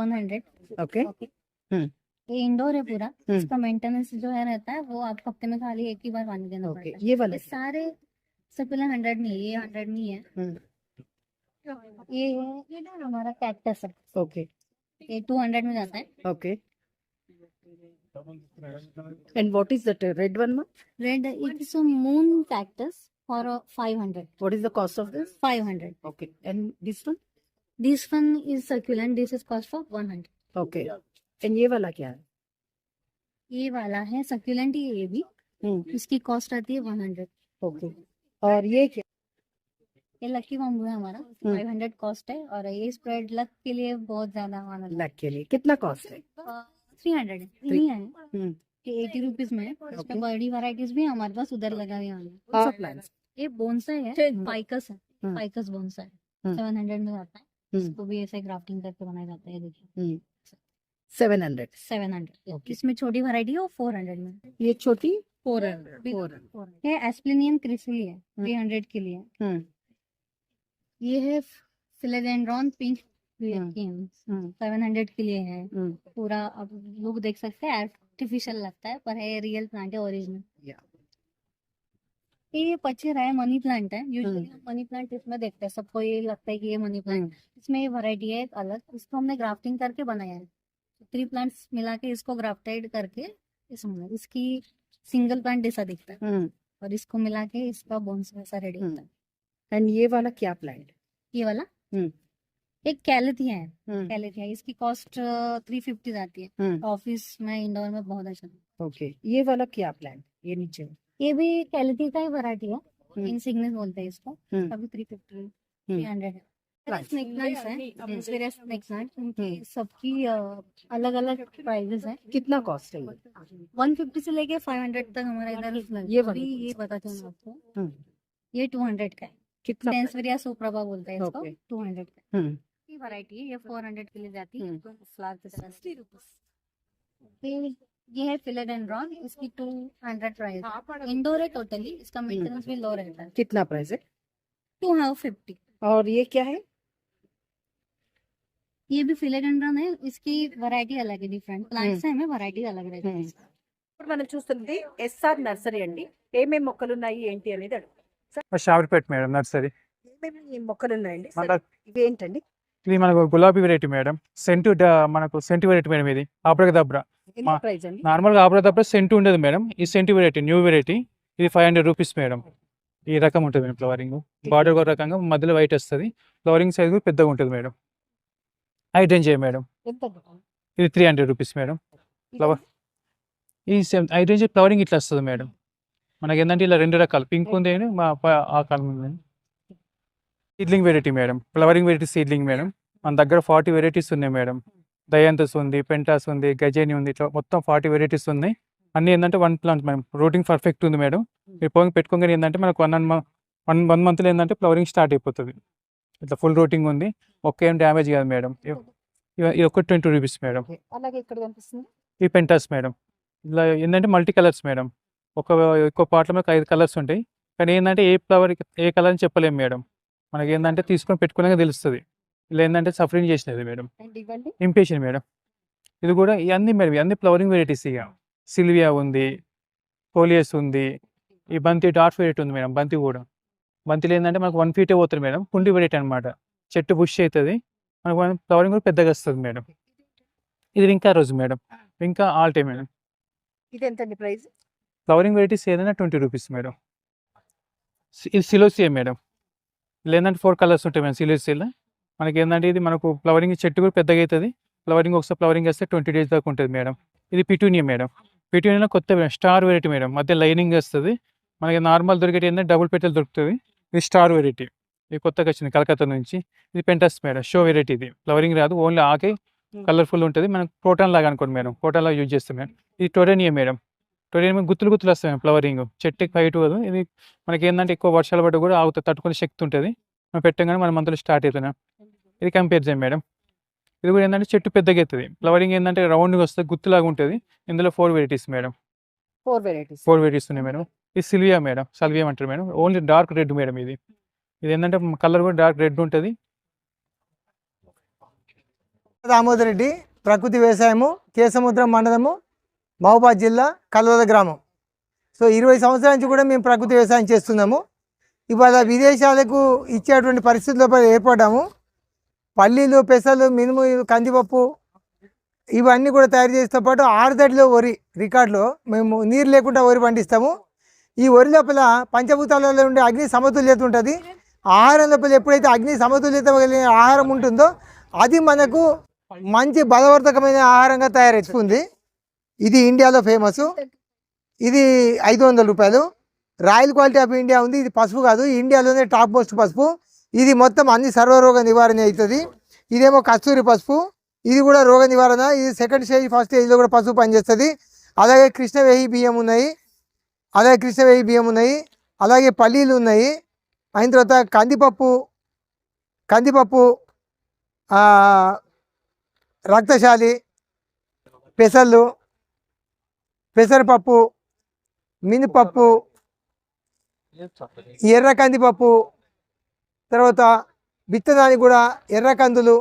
100. Okay. Okay. हम्म। ये इंडोर है पूरा। इसका मेंटेनेंस जो है रहता है वो आपको हफ्ते में खाली एक ही बार पानी देना ओके, पड़ता है। ये वाला ये सारे सकुलेंट 100 नहीं है, ये 100 नहीं है। ये ना हमारा कैक्टस है, ओके ये 200 में जाता है। Okay. And what is that red one, ma'am? Red it's moon cactus for 500. What is the cost of this? 500. Okay. And this one? This one is succulent. This is cost for 100. Okay. And ये वाला क्या है? ये वाला है succulent, ये भी इसकी कॉस्ट आती है 100. ओके. और ये क्या? ये लकी बम्बू है हमारा, 500 कॉस्ट है। और ये स्प्रेड लक के लिए बहुत ज्यादा हमारा लग के लिए कितना कॉस्ट है? 300 है। नहीं है कि 80 रुपीज में है। Okay. इसमें बड़ी वैरायटीज भी हमारे पास उधर लगा हुआ है। हाँ, plants. ये बोनसाई है, फाइकस है, फाइकस बोनसाई 700 में आता है। इसको भी ऐसे ग्राफ्टिंग करके बनाया जाता है। देखिए 700. 700। इसमें छोटी वैरायटी है और 400 में। ये छोटी 400. ये एस्प्लेनियम क्रिसली है, 300 के लिए। ये है फिलेडेंड्रॉन पिंक, 700 के लिए है। पूरा अब लोग देख सकते हैं, आर्टिफिशियल लगता है पर है रियल प्लांट है, ओरिजिनल। ये पचेरा है, मनी प्लांट है। यूजुअली हम मनी प्लांट इसमें देखते हैं, सबको ये लगता है कि ये मनी प्लांट। इसमें ये वैरायटी है एक अलग, इसको हमने ग्राफ्टिंग करके बनाया है। 3 प्लांट्स मिला के इसको ग्राफ्टेड करके इसमें इसकी सिंगल प्लांट जैसा दिखता है और इसको मिला के इसका बोन्स वैसा रेडी होता है। एंड ये वाला क्या प्लांट? ये वाला एक कैलेथिया है, कैलेथिया। इसकी कॉस्ट 350 आती है। ऑफिस में, इंडोर में बहुत अच्छा। ओके. ये वाला क्या प्लांट? ये नीचे ये भी कैलेथिया का ही वैरायटी है, इनसिग्निस बोलते हैं इसको। अभी 350 300 है। स्नेक प्लांट्स है, वेरियस स्नेक प्लांट्स, उनकी सबकी अलग अलग प्राइसेस है। कितना कॉस्ट है? 150 से लेके 500 तक हमारा इधर। ये वाला? ये बताते हैं आपको। ये 200 का है, कितना? डेंसवेरिया सुप्रभा बोलते हैं इसको। Okay. 200 का ये वैरायटी है। ये 400 के लिए जाती है, फ्लावर की तरह। 60 रुपीस। ये है फिलेडेंड्रॉन, इसकी 200 प्राइस है। इंडोर है टोटली, इसका मेंटेनेंस भी लो रहता है। कितना प्राइस है? 250। और ये क्या है? ये भी फिलेडेंड्रॉन है, इसकी वैरायटी अलग है, डिफरेंट प्लांट्स है, हमें वैरायटी अलग रहती है। ఇప్పుడు మనం చూస్తున్నది ఎస్ఆర్ నర్సరీ అండి. ఏమేమి మొక్కలు ఉన్నాయి ఏంటి అనేది అడుగు. షావర్పేట్ మేడం నర్సరీ. ఏమేమి మొక్కలు ఉన్నాయండి? మన ఇవేంటండి? ఇది మనకు గులాబీ వెరైటీ మేడం. మనకు సెంటు వెరైటీ మేడం. ఇది ఆబ్రకదబ్రా. ఎంత ప్రైస్ అండి? నార్మల్గా ఆబ్రకదబ్రా సెంటు ఉండదు మేడం. ఈ సెంటు వెరైటీ న్యూ వెరైటీ. ఇది 500 రూపీస్ మేడం. ఈ రకం ఉంటుంది మేడం. ఫ్లవరింగ్ బార్డర్ ఒక రకంగా, మధ్యలో వైట్ వస్తుంది. ఫ్లవరింగ్ సైజ్ కూడా పెద్దగా ఉంటుంది మేడం. హైడ్రేంజియా మేడం. ఎంత? ఇది 300 రూపీస్ మేడం. ఫ్లవర్ ఈ హైడ్రేంజియా ఫ్లవరింగ్ ఇట్లా వస్తుంది మేడం. మనకి ఏంటంటే ఇలా 2 రకాలు, పింక్ ఉంది, ఆ కాలం ఉంది. Seedling variety madam, flowering variety seedling madam. మన దగ్గర 40 వెరైటీస్ ఉన్నాయి మేడం. దయాంతస్ ఉంది, పెంటాస్ ఉంది, గజేని ఉంది, ఇట్లా మొత్తం 40 వెరైటీస్ ఉన్నాయి. అన్నీ ఏంటంటే 1 ప్లాంట్ మేడం. రూటింగ్ పర్ఫెక్ట్ ఉంది మేడం. మీరు పెట్టుకోగానే ఏంటంటే మనకు 1 మంత్లో ఏంటంటే ఫ్లవరింగ్ స్టార్ట్ అయిపోతుంది. ఇట్లా ఫుల్ రూటింగ్ ఉంది. ఏం డ్యామేజ్ కాదు మేడం. ఇది ఒక 20 రూపీస్ మేడం. అలాగే ఇక్కడ కనిపిస్తుంది. ఈ పెంటాస్ మేడం. ఇలా ఏంటంటే మల్టీ కలర్స్ మేడం. ఒక్క పాటలో మనకు 5 కలర్స్ ఉంటాయి. కానీ ఏంటంటే ఏ ఫ్లవర్ ఏ కలర్ అని చెప్పలేము మేడం. మనకి ఏంటంటే తీసుకొని పెట్టుకున్నాక తెలుస్తుంది. ఇలా ఏంటంటే సఫరింగ్ చేసినది మేడం. అండ్ ఇవ్వండి. ఇంపేషన్ మేడం. ఇది కూడా ఇవన్నీ మేడం, ఇవన్నీ ఫ్లవరింగ్ వెరైటీస్. ఇక సిల్వియా ఉంది, కోలియస్ ఉంది, ఈ బంతి డార్క్ వెరైటీ ఉంది మేడం. బంతి కూడా బంతిలో ఏంటంటే మనకు 1 ఫీటే పోతుంది మేడం. కుండి వెరైటీ అనమాట. చెట్టు బుష్ అవుతుంది, మనకు ఫ్లవరింగ్ కూడా పెద్దగా వస్తుంది మేడం. ఇది ఇంకా రోజు మేడం, ఇంకా ఆల్ టైమ్ మేడం. ఇది ఎంతండి ప్రైస్? ఫ్లవరింగ్ వెరైటీస్ ఏదైనా 20 రూపీస్ మేడం. ఇది సిలోసియా మేడం. లేదంటే 4 కలర్స్ ఉంటాయి మేడం సిలోసియాలో. మనకి ఏంటంటే ఇది మనకు ఫ్లవరింగ్ చెట్టు కూడా పెద్దగా అవుతుంది. ఫ్లవరింగ్ ఒకసారి ఫ్లవరింగ్ వేస్తే 20 డేస్ దాకా ఉంటుంది మేడం. ఇది పిటూనియా మేడం. పిటూనియాలో కొత్త స్టార్ వెరైటీ మేడం. మధ్య లైనింగ్ వస్తుంది. మనకి నార్మల్ దొరికేటి ఏంటంటే డబుల్ పెటల్ దొరుకుతుంది. ఇది స్టార్ వెరైటీ. ఇది కొత్తగా వచ్చింది కలకత్తా నుంచి. ఇది పెంటాస్ మేడం, షో వెరైటీ. ఇది ఫ్లవరింగ్ రాదు, ఓన్లీ ఆకే కలర్ఫుల్ ఉంటుంది. మనం క్రోటాన్ లాగా అనుకోండి మేడం. క్రోటాన్ లాగా యూజ్ చేస్తాం మేడం. ఇది టొరేనియా మేడం. టొరేనియా గుత్తులు వస్తాయి మేడం ఫ్లవరింగ్. చెట్టుకి హైట్ కాదు. ఇది మనకి ఏంటంటే ఎక్కువ వర్షాలు పడ్డ కూడా ఆగుతుంది, తట్టుకునే శక్తి ఉంటుంది. మనం పెట్టగానే మన మంత్లో స్టార్ట్ అవుతున్నాం. ఇది కంపేరిజన్ మేడం. ఇది కూడా ఏంటంటే చెట్టు పెద్దగా అవుతుంది. ఫ్లవరింగ్ ఏంటంటే రౌండ్గా వస్తుంది, గుత్తులాగా ఉంటుంది. ఇందులో 4 వెరైటీస్ మేడం. 4 వెరైటీస్. 4 వెరైటీస్ ఉన్నాయి మేడం. ఇది సిల్వియా మేడం, సల్వియా అంటారు madam. Only dark red madam. ఇది ఏంటంటే కలర్ కూడా డార్క్ రెడ్ ఉంటుంది. దామోదర్ రెడ్డి, ప్రకృతి వ్యవసాయము, కేసముద్రం మండలము, మహబూబాద్ జిల్లా, కల్వల గ్రామం. సో 20 సంవత్సరాల నుంచి కూడా మేము ప్రకృతి వ్యవసాయం చేస్తున్నాము. ఇవాళ విదేశాలకు ఇచ్చేటువంటి పరిస్థితులపై ఏర్పడ్డాము. పల్లీలు, పెసలు, మినుము, కందిపప్పు ఇవన్నీ కూడా తయారు చేసేతో పాటు 6 తడిలో వరి రికార్డులో మేము నీరు లేకుండా వరి పండిస్తాము. ఈ వరి లోపల పంచభూతాలలో ఉండే అగ్ని సమతుల్యత ఉంటుంది. ఆహారం లోపల ఎప్పుడైతే అగ్ని సమతుల్యత కలిగిన ఆహారం ఉంటుందో అది మనకు మంచి బలవర్ధకమైన ఆహారంగా తయారవుతుంది. ఇది ఇండియాలో ఫేమస్. ఇది 500 రూపాయలు. రాయల్ క్వాలిటీ ఆఫ్ ఇండియా ఉంది. ఇది పసుపు కాదు, ఇండియాలోనే టాప్ మోస్ట్ పసుపు. ఇది మొత్తం అన్ని సర్వరోగ నివారణ అవుతుంది. ఇదేమో కస్తూరి పసుపు. ఇది కూడా రోగ నివారణ. ఇది సెకండ్ స్టేజ్, ఫస్ట్ స్టేజ్లో కూడా పసుపు పనిచేస్తుంది. అలాగే కృష్ణవేహి బియ్యం ఉన్నాయి. అలాగే పల్లీలు ఉన్నాయి. అయిన తర్వాత కందిపప్పు, రక్తశాలి, పెసళ్ళు, పెసరపప్పు, మినపప్పు, ఎర్ర కందిపప్పు, తర్వాత విత్తనాన్ని కూడా ఎర్ర కందులు,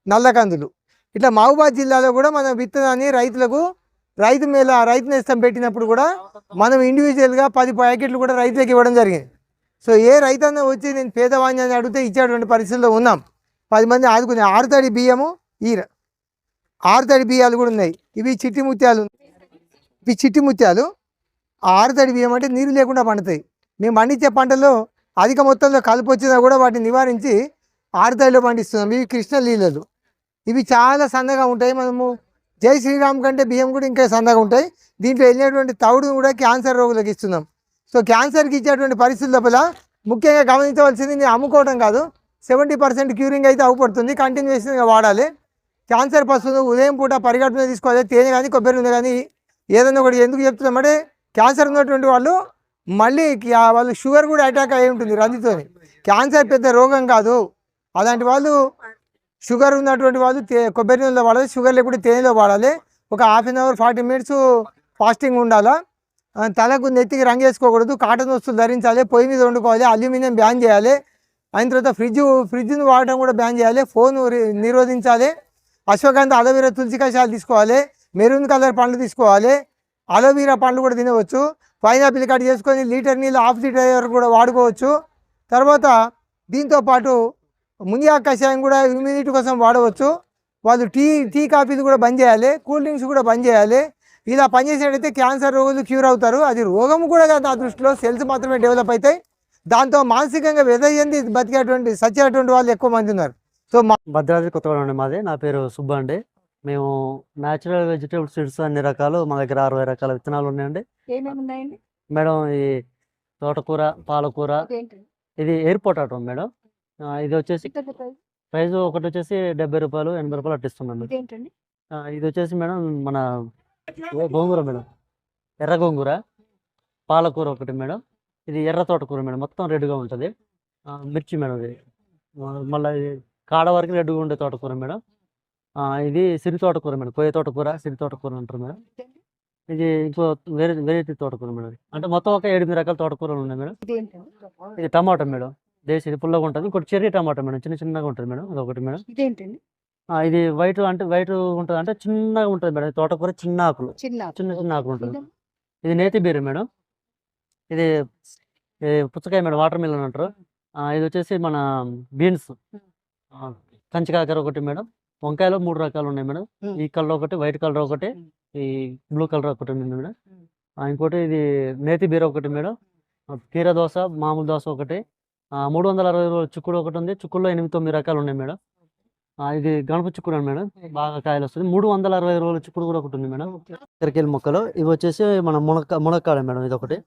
నల్ల కందులు. ఇట్లా మహబూబాద్ జిల్లాలో కూడా మన విత్తనాన్ని రైతు నేస్తం పెట్టినప్పుడు కూడా మనం ఇండివిజువల్గా 10 ప్యాకెట్లు కూడా రైతులకు ఇవ్వడం జరిగింది. సో ఏ రైతన్న వచ్చి నేను పేదవాణ్ణి అని అడిగితే ఇచ్చేటువంటి పరిస్థితుల్లో ఉన్నాం. 10 మంది ఆదుకునే 6 తడి బియ్యము, 6 తడి బియ్యాలు కూడా ఉన్నాయి. ఇవి చిట్టి ముత్యాలు. ఆ 6 తడి బియ్యం అంటే నీరు లేకుండా పండుతాయి. మేము పండించే పంటల్లో అధిక మొత్తంలో కలుపు వచ్చినా కూడా వాటిని నివారించి 6 తడిలో పండిస్తున్నాం. ఇవి కృష్ణ లీలలు. ఇవి చాలా సన్నగా ఉంటాయి. మనము జై శ్రీరామ్ కంటే బియ్యం కూడా ఇంకా సన్నగా ఉంటాయి. దీంట్లో వెళ్ళినటువంటి తౌడు కూడా క్యాన్సర్ రోగులకు ఇస్తున్నాం. సో క్యాన్సర్కి ఇచ్చేటువంటి పరిస్థితుల లోపల ముఖ్యంగా గమనించవలసింది, నేను అమ్ముకోవడం కాదు, 70% క్యూరింగ్ అయితే అవుపడుతుంది. కంటిన్యూషన్గా వాడాలి. క్యాన్సర్ పసుపు ఉదయం పూట పరిగెట్టుకుని తీసుకోవాలి. తేనె కానీ కొబ్బరి నూనె కానీ ఏదైనా ఒకటి. ఎందుకు చెప్తున్నామంటే క్యాన్సర్ ఉన్నటువంటి వాళ్ళు మళ్ళీ వాళ్ళు షుగర్ కూడా అటాక్ అయి ఉంటుంది రందితోని. క్యాన్సర్ పెద్ద రోగం కాదు. అలాంటి వాళ్ళు షుగర్ ఉన్నటువంటి వాళ్ళు కొబ్బరి నూనెలో వాడాలి. షుగర్ లేకుండా తేనెలో వాడాలి. ఒక half an hour 40 minutes fasting ఉండాలా. తలకు నెత్తికి రంగు వేసుకోకూడదు. కాటన్ వస్తువులు ధరించాలి. పొయ్యి మీద వండుకోవాలి. అల్యూమినియం బ్యాన్ చేయాలి. అయిన తర్వాత ఫ్రిడ్జ్ను వాడటం కూడా బ్యాన్ చేయాలి. ఫోన్ నిరోధించాలి. అశ్వగంధ, అలోవెరా, తులసి కషాయాలు తీసుకోవాలి. మెరూన్ కలర్ పండ్లు తీసుకోవాలి. అలోవెరా పండ్లు కూడా తినవచ్చు. పైనాపిల్ కట్ చేసుకొని లీటర్ నీళ్ళు 1/2 లీటర్ కూడా వాడుకోవచ్చు. తర్వాత దీంతోపాటు మునియా కషాయం కూడా ఇమ్యూనిటీ కోసం వాడవచ్చు. వాళ్ళు టీ కాఫీలు కూడా బంద్ చేయాలి. కూల్ డ్రింక్స్ కూడా బంద్ చేయాలి. ఇలా పనిచేసేటైతే క్యాన్సర్ రోగులు క్యూర్ అవుతారు. అది రోగం కూడా కాదు, నా దృష్టిలో సెల్స్ మాత్రమే డెవలప్ అవుతాయి. దాంతో మానసికంగా వెదయ్యంది సచ్చేటువంటి వాళ్ళు ఎక్కువ మంది ఉన్నారు. సో భద్రాద్రి కొత్తగూడెం అండి మాది. నా పేరు సుబ్బు అండి. మేము న్యాచురల్ వెజిటేబుల్ సీడ్స్ అన్ని రకాలు, మా దగ్గర 60 రకాల విత్తనాలు ఉన్నాయండి. ఏమేమి ఉన్నాయండి మేడం ఈ తోటకూర, పాలకూర, ఇది ఎయిర్ పొటాటో మేడం. ఇది వచ్చేసి ప్రైస్ ఒకటి వచ్చేసి 70 రూపాయలు 80 రూపాయలు అట్టిస్తున్నాం మేడం. ఇదేంటండి? ఇది వచ్చేసి మేడం మన గోంగూర మేడం, ఎర్ర గోంగూర, పాలకూర ఒకటి మేడం, ఇది ఎర్ర తోటకూర మేడం, మొత్తం రెడ్గా ఉంటుంది. మిర్చి మేడం, ఇది మళ్ళీ కాడ వరకు రెడ్గా ఉండే తోటకూర మేడం. ఇది సిరి తోటకూర మేడం, కొయ్య తోటకూర, సిరి తోటకూర అంటారు మేడం. ఇది ఇంకో వెరైటీ తోటకూర మేడం. అంటే మొత్తం ఒక 7 రకాల తోటకూరలు ఉన్నాయి మేడం. ఇది టమాటా మేడం, దేశీ, ఇది పుల్లగా ఉంటుంది. ఇంకోటి చెర్రీ టమాటా మేడం, చిన్నగా ఉంటుంది మేడం, అదొకటి మేడం. ఇదేంటండి? ఇది వైట్, అంటే వైట్ ఉంటుంది, అంటే చిన్నగా ఉంటుంది మేడం. తోటకూర చిన్న ఆకులు, చిన్న ఆకులు ఉంటుంది. ఇది నేతి బీర మేడం. ఇది పుచ్చకాయ మేడం, వాటర్ మిలన్ అంటారు. ఇది వచ్చేసి మన బీన్స్, కంచికాకర ఒకటి మేడం. వంకాయలు 3 రకాలు ఉన్నాయి మేడం. ఈ కలర్ ఒకటి, వైట్ కలర్ ఒకటి, ఈ బ్లూ కలర్ ఒకటి ఉంది మేడం. ఇంకోటి ఇది నేతి బీర ఒకటి మేడం. కీర దోశ, మామూలు దోశ ఒకటి. 360 రోజుల చిక్కుడు ఒకటి ఉంది. చిక్కుడులో 8-9 రకాలు ఉన్నాయి మేడం. ఇది గణప చిక్కుడు అని మేడం, బాగా కాయలు వస్తుంది. 360 రోజుల చిక్కుడు కూడా ఒకటి ఉంది మేడం. కరికేల మొక్కలు ఇవి వచ్చేసి మన మునక్కాడ మేడం, ఇది ఒకటి.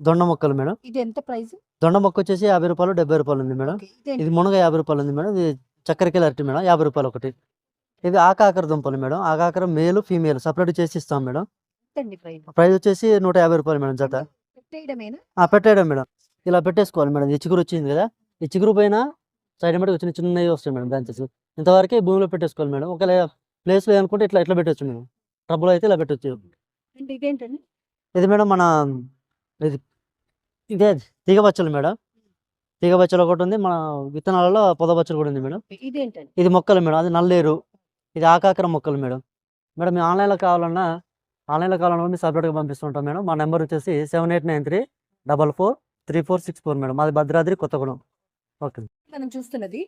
దొండ మొక్కలు మేడం. ఇది ఎంత ప్రైస్? దొండ మొక్క వచ్చేసి 50 రూపాయలు 70 రూపాయలు ఉంది మేడం. ఇది మునగ 50 రూపాయలు ఉంది మేడం. ఇది చక్కెరకేల అరటి మేడం, 50 రూపాయలు ఒకటి. ఇది ఆకాకర దుంపలు మేడం. ఆకాకర మేలు ఫీమేల్ సపరేట్ చేసి ఇస్తాం మేడం. ప్రైస్ వచ్చేసి 150 రూపాయలు మేడం జత. పెట్టేయడం మేడం, ఇలా పెట్టేసుకోవాలి మేడం. ఈ చిగురు వచ్చింది కదా, ఈ చిగురు పైన సైడ్ మటుకు చిన్నవి వస్తాయి మేడం బ్రాంచెస్. ఇంతవరకు భూమిలో పెట్టేసుకోవాలి మేడం. ఒకవేళ ప్లేస్లో అనుకుంటే ఇట్లా పెట్టచ్చు మేడం. ట్రబుల్ అయితే ఇలా పెట్టచ్చు. ఇది మేడం మన ఇదే తీగ బచ్చలు మేడం. తీగ బచ్చలు ఒకటి ఉంది. మన విత్తనాలలో పొద బచ్చలు కూడా ఉంది మేడం. ఇది మొక్కలు మేడం, అది నల్లేరు. ఇది ఆకాకర మొక్కలు మేడం. మేడం మీ ఆన్లైన్లో కావాలన్నా మేము సపరేట్గా పంపిస్తుంటాం మేడం. మా నెంబర్ వచ్చేసి 7893443464 మేడం. మాది భద్రాద్రి కొత్తగూడెం. ఓకే. మనం చూస్తున్నది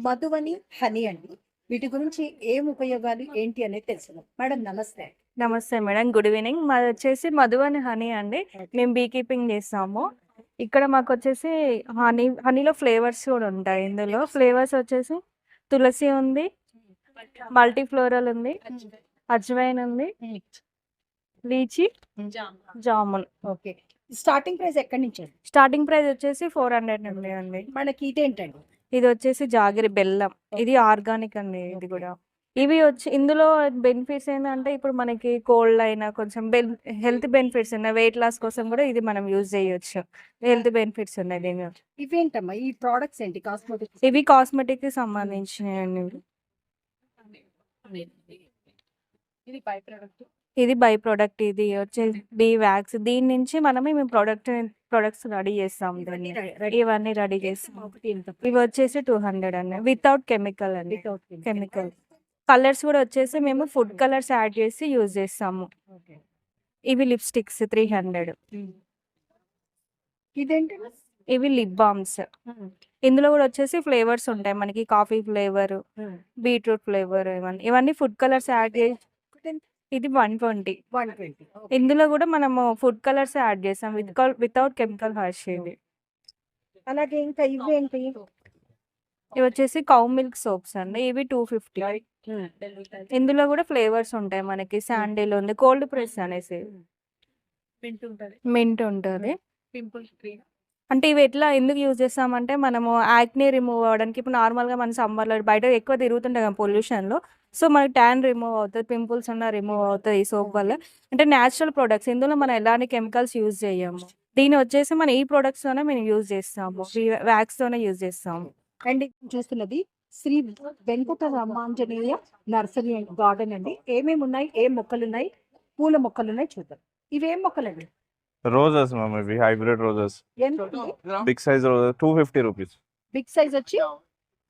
మధువని హనీ అండి. వీటి గురించి ఏం ఉపయోగాలు ఏంటి అనేది తెలుసుకుందాం. మేడం నమస్తే. నమస్తే మేడం, గుడ్ ఈవినింగ్. మాది వచ్చేసి మధువని హనీ అండి. మేము బీ కీపింగ్ చేస్తాము. ఇక్కడ మాకు వచ్చేసి హనీలో ఫ్లేవర్స్ కూడా ఉంటాయి. ఇందులో ఫ్లేవర్స్ వచ్చేసి తులసి ఉంది, మల్టీ ఫ్లోరల్ ఉంది, అజ్వైన్ ఉంది, లీచి, జామున్. ఓకే. స్టార్టింగ్ ప్రైస్ ఎక్కడి నుంచి? స్టార్టింగ్ ప్రైస్ వచ్చేసి 400 నుండి అండి. మనకి ఇదేంటండి? ఇది వచ్చేసి జాగిరి బెల్లం, ఇది ఆర్గానిక్ అండి. ఇది కూడా ఇవి వచ్చి ఇందులో బెనిఫిట్స్ ఏంటంటే ఇప్పుడు మనకి కోల్డ్ అయినా కొంచెం హెల్త్ బెనిఫిట్స్ ఉన్నాయి. వెయిట్ లాస్ కోసం కూడా ఇది మనం యూజ్ చేయొచ్చు. హెల్త్ బెనిఫిట్స్ ఉన్నాయి దీని. ఇవేంటమ్మా ఈ ప్రోడక్ట్స్ ఏంటి? కాస్మెటిక్స్? ఇవి కాస్మెటిక్ కి సంబంధించినవి. ఇది బై ప్రోడక్ట్. ఇది వచ్చేసి బీ వ్యాక్స్. దీని నుంచి మేము ప్రొడక్ట్స్ రెడీ చేస్తాం. ఇవన్నీ రెడీ చేస్తాం. ఇవి వచ్చేసి 200 అండి, వితౌట్ కెమికల్ అండి. కెమికల్ కలర్స్ కూడా వచ్చేసి మేము ఫుడ్ కలర్స్ యాడ్ చేసి యూజ్ చేస్తాము. ఇవి లిప్స్టిక్స్ 300. ఇదేంటి? ఇవి లిప్ బామ్స్. ఇందులో కూడా వచ్చేసి ఫ్లేవర్స్ ఉంటాయి మనకి. కాఫీ ఫ్లేవర్, బీట్రూట్ ఫ్లేవర్, ఇవన్నీ ఫుడ్ కలర్స్ యాడ్ చేసి. ఇది 120. ఇందులో కూడా మనము ఫుడ్ కలర్స్ యాడ్ చేస్తాం వితౌట్ కెమికల్ హాష్. ఇది అలాగే ఇంకా ఇవేంటి? ఇవి వచ్చేసి కౌ మిల్క్ సోప్స్ అండి. ఇవి 250. ఇందులో కూడా ఫ్లేవర్స్ ఉంటాయి మనకి. శాండిల్ ఉంది, కోల్డ్ ప్రెస్ అనేసి, మింట్ ఉంటుంది. అంటే ఇవి ఎందుకు యూజ్ చేస్తామంటే మనము యాక్నే రిమూవ్ అవ్వడానికి. ఇప్పుడు నార్మల్గా మన సమ్మర్లో బయట ఎక్కువ తిరుగుతుంటాం కదా పొల్యూషన్లో. సో మనకి ట్యాన్ రిమూవ్ అవుతుంది, పింపుల్స్ ఉన్న రిమూవ్ అవుతుంది ఈ సోప్ వల్ల. అంటే న్యాచురల్ ప్రొడక్ట్స్, ఇందులో మనం ఎలాంటి కెమికల్స్ యూజ్ చేయము. దీని వచ్చేసి మనం ఈ ప్రొడక్ట్స్తోనే మేము యూజ్ చేస్తాము, వ్యాక్స్తోనే యూజ్ చేస్తాము. అండ్ చూస్తున్నది Shri Venkata Ramanjaneya nursery and garden అండి. ఏమేమి ఉన్నాయి, ఏం మొక్కలు ఉన్నాయి, పూల మొక్కలు ఉన్నాయి చూద్దాం. ఇవేం మొక్కలండి? రోజెస్ మ్యామ్, ఇవి hybrid roses. Big size roses 250 rupees. Big size వచ్చి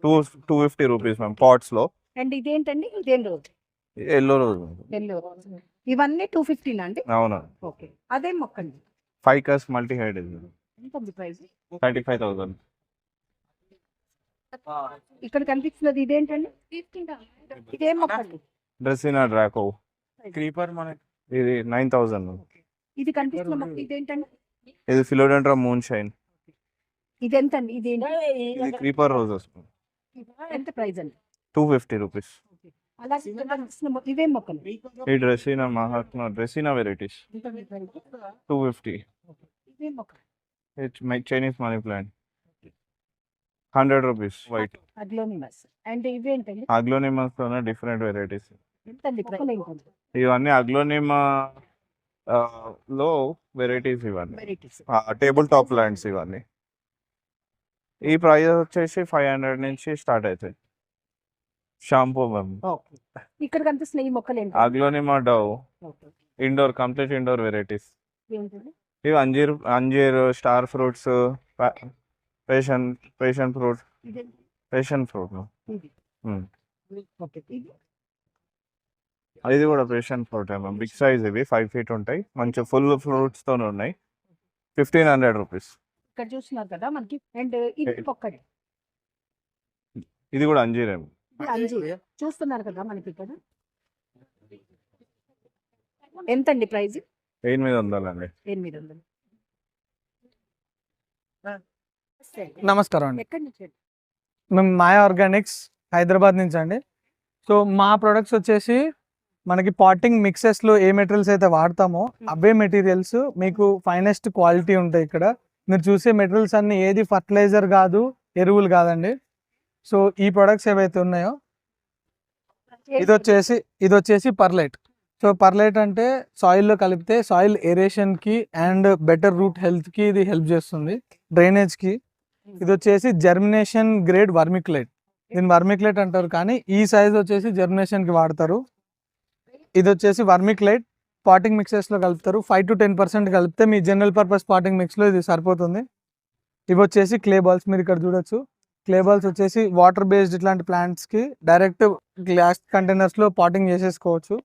250 రూపీస్ మ్యామ్, పాట్స్ లో. అండ్ ఇదేంటండి? ఇదేం రోజు? Yellow rose. ఇవన్నీ 250 అండి? అవునా. ఓకే. అదే మొక్కండి? ఫైకస్ మల్టీ హైడ్. ఎంత ప్రైస్? 35,000. ఇక్కడ కనిపిస్తున్నది ఇదేంటండి? ఇదేం మొక్కండి? డ్రెస్సినా డ్రాకో క్రీపర్ మనకి. ఇది 9,000. ఇది కనిపిస్తున్న మొక్క ఇదేంటండి? ఇది ఫిలోడెండ్రా మూన్ షైన్. ఇదెంతండి? ఇదేంటి? ఇది క్రీపర్ రోజెస్. ఎంత ప్రైస్ అండి? 250 రూపీస్. అలాగే ఇవేం మొక్కలు? ఈ డ్రెస్సినా మహాత్మా డ్రెస్సినా వెరైటీస్ 250. ఇవేం మొక్కలు? It's my Chinese money plant. 100 rupees white. Aglaonemas and ఇవి ఏంటండి? Aglaonema లోనే different varieties. ఎంతండి మొక్కలు ఏంటండి? ఇవన్నీ అగ్లోనిమా లో వెరైటీస్ ఇవన్నీ. వెరైటీస్. టేబుల్ టాప్ ప్లాంట్స్ ఇవన్నీ. ఈ ప్రైస్ వచ్చేసి 500 నుంచి స్టార్ట్ అవుతాయి. Shampoo ma'am. ఓకే. ఇక్కడ కనిపిస్తున్న ఈ మొక్కలు ఏంటి? Aglaonema dove okay. Indoor complete indoor varieties. ఏంటండి? ఇవి అంజీర్ స్టార్ ఫ్రూట్స్, పేషన్ ఫ్రూట్, ఇదేంటి? Passion fruit. ఇది. ఓకే. ఇది ఇది కూడా passion fruit ma'am. Big size ఇవి 5 feet ఉంటాయి. మంచి ఫుల్ ఫ్రూట్స్ తో ఉన్నాయి. 1500 rupees. ఇక్కడ చూస్తున్నారు కదా మనకి. అండ్ ఇది ఒక్కటి. ఇది కూడా అంజీర్ ఏమో. ఇది అంజీర్ చూస్తున్నారు కదా మనకి ఇక్కడ. ఎంతండి ప్రైస్? 800 అండి. 800. నమస్కారం అండి. ఎక్కడి నుంచి? మేము మాయా ఆర్గానిక్స్ హైదరాబాద్ నుంచి అండి. సో మా ప్రొడక్ట్స్ వచ్చేసి మనకి పాటింగ్ మిక్సెస్లో ఏ మెటీరియల్స్ అయితే వాడతామో అవే మెటీరియల్స్ మీకు ఫైనెస్ట్ క్వాలిటీ ఉంటాయి. ఇక్కడ మీరు చూసే మెటీరియల్స్ అన్ని ఏది ఫర్టిలైజర్ కాదు, ఎరువులు కాదండి. సో ఈ ప్రొడక్ట్స్ ఏవైతే ఉన్నాయో ఇది వచ్చేసి పర్లైట్. సో పర్లైట్ అంటే సాయిల్లో కలిపితే సాయిల్ ఏరేషన్కి అండ్ బెటర్ రూట్ హెల్త్కి ఇది హెల్ప్ చేస్తుంది, డ్రైనేజ్కి. ఇది వచ్చేసి జర్మినేషన్ గ్రేడ్ వర్మిక్యులేట్. దీన్ని వర్మిక్యులేట్ అంటారు కానీ ఈ సైజ్ వచ్చేసి జర్మినేషన్కి వాడతారు. ఇది వచ్చేసి వర్మిక్యులేట్ పాటింగ్ మిక్సెస్లో కలుపుతారు. 5 to 10% కలిపితే మీ జనరల్ పర్పస్ పాటింగ్ మిక్స్లో ఇది సరిపోతుంది. ఇవి వచ్చేసి క్లే బాల్స్. మీరు ఇక్కడ చూడొచ్చు. క్లే బాల్స్ వచ్చేసి వాటర్ బేస్డ్ ఇట్లాంటి ప్లాంట్స్కి డైరెక్ట్ గ్లాస్ కంటైనర్స్లో పాటింగ్ చేసేసుకోవచ్చు.